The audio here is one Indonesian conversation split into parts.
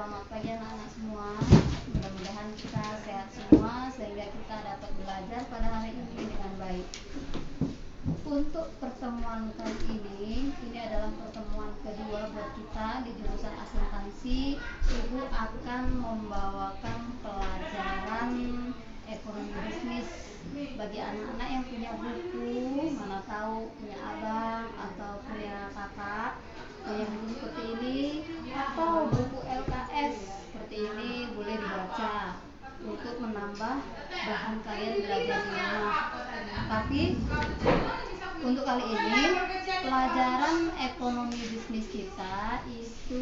Selamat pagi anak-anak semua. Mudah-mudahan kita sehat semua sehingga kita dapat belajar pada hari ini dengan baik. Untuk pertemuan kali ini adalah pertemuan kedua buat kita di jurusan akuntansi. Ibu akan membawakan pelajaran ekonomi bisnis bagi anak-anak yang punya buku, mana tahu punya abang atau punya kakak punya buku seperti ini atau buku LKS seperti ini, boleh dibaca untuk menambah bahan kalian belajar di rumah. Tapi untuk kali ini pelajaran ekonomi bisnis kita itu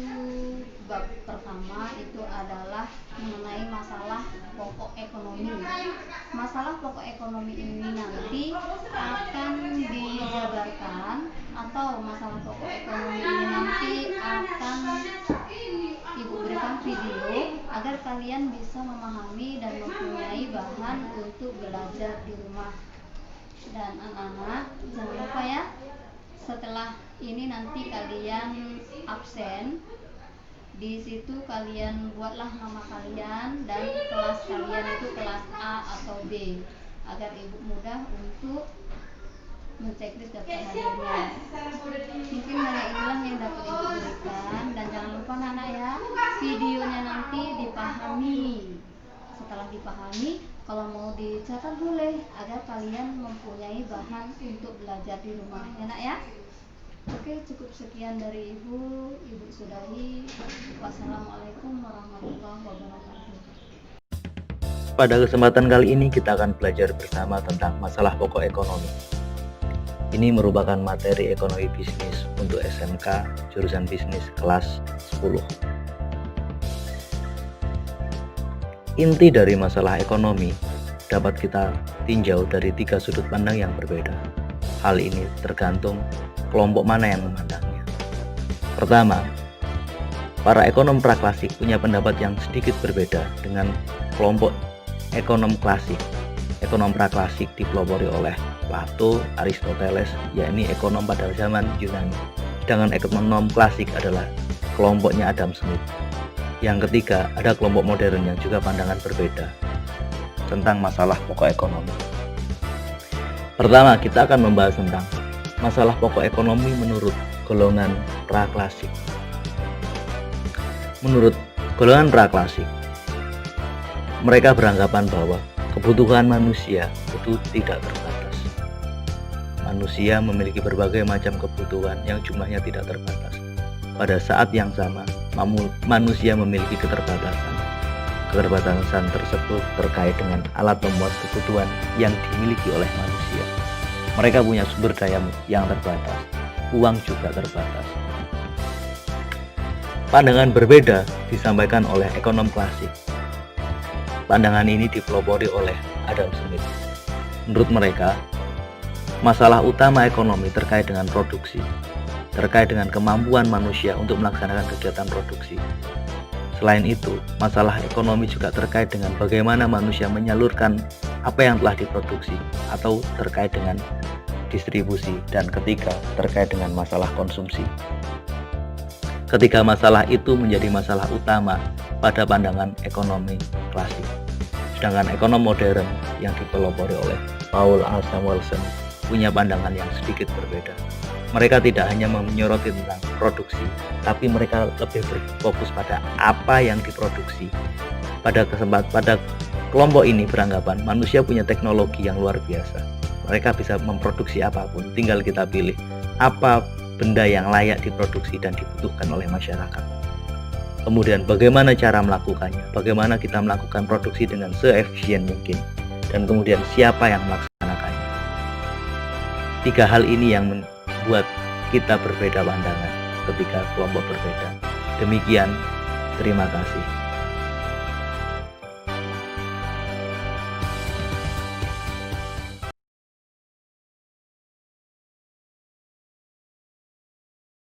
bab pertama itu adalah mengenai masalah pokok ekonomi. Masalah pokok ekonomi ini nanti akan dijabarkan atau masalah pokok ekonomi ini nanti akan Ibu berikan video agar kalian bisa memahami dan mempunyai bahan untuk belajar di rumah. Dan anak-anak jangan lupa ya, setelah ini nanti kalian absen, di situ kalian buatlah nama kalian dan kelas kalian itu kelas A atau B agar ibu mudah untuk menceklis daftar hadirnya. Mungkin hanya inilah yang dapat ibu berikan, dan jangan lupa anak ya, videonya nanti dipahami. Setelah dipahami, kalau mau dicatat boleh agar kalian mempunyai bahan untuk belajar di rumah ya nak ya. Oke, cukup sekian dari ibu sudahi. Wassalamualaikum warahmatullahi wabarakatuh. Pada kesempatan kali ini kita akan belajar bersama tentang masalah pokok ekonomi. Ini merupakan materi ekonomi bisnis untuk SMK jurusan bisnis kelas 10. Inti dari masalah ekonomi dapat kita tinjau dari 3 sudut pandang yang berbeda. Hal ini tergantung kelompok mana yang memandangnya. Pertama, para ekonom praklasik punya pendapat yang sedikit berbeda dengan kelompok ekonom klasik. Ekonom praklasik dipelopori oleh Plato, Aristoteles, yakni ekonom pada zaman Yunani. Sedangkan ekonom klasik adalah kelompoknya Adam Smith. Yang ketiga, ada kelompok modern yang juga pandangan berbeda tentang masalah pokok ekonomi. Pertama, kita akan membahas tentang masalah pokok ekonomi menurut golongan praklasik. Menurut golongan praklasik, mereka beranggapan bahwa kebutuhan manusia itu tidak terbatas. Manusia memiliki berbagai macam kebutuhan yang jumlahnya tidak terbatas. Pada saat yang sama, manusia memiliki keterbatasan. Keterbatasan tersebut terkait dengan alat pemuas kebutuhan yang dimiliki oleh manusia. Mereka punya sumber daya yang terbatas, uang juga terbatas. Pandangan berbeda disampaikan oleh ekonom klasik. Pandangan ini dipelopori oleh Adam Smith. Menurut mereka, masalah utama ekonomi terkait dengan produksi, terkait dengan kemampuan manusia untuk melaksanakan kegiatan produksi. Selain itu, masalah ekonomi juga terkait dengan bagaimana manusia menyalurkan apa yang telah diproduksi atau terkait dengan distribusi, dan ketiga, terkait dengan masalah konsumsi. Ketiga masalah itu menjadi masalah utama pada pandangan ekonomi klasik. Sedangkan ekonom modern yang dipelopori oleh Paul A. Samuelson punya pandangan yang sedikit berbeda. Mereka tidak hanya menyoroti tentang produksi, tapi mereka lebih berfokus pada apa yang diproduksi. Pada kelompok ini beranggapan manusia punya teknologi yang luar biasa. Mereka bisa memproduksi apapun, tinggal kita pilih apa benda yang layak diproduksi dan dibutuhkan oleh masyarakat. Kemudian bagaimana cara melakukannya, bagaimana kita melakukan produksi dengan seefisien mungkin, dan kemudian siapa yang melaksanakannya. 3 hal ini yang membuat kita berbeda pandangan ketika kelompok berbeda. Demikian, terima kasih.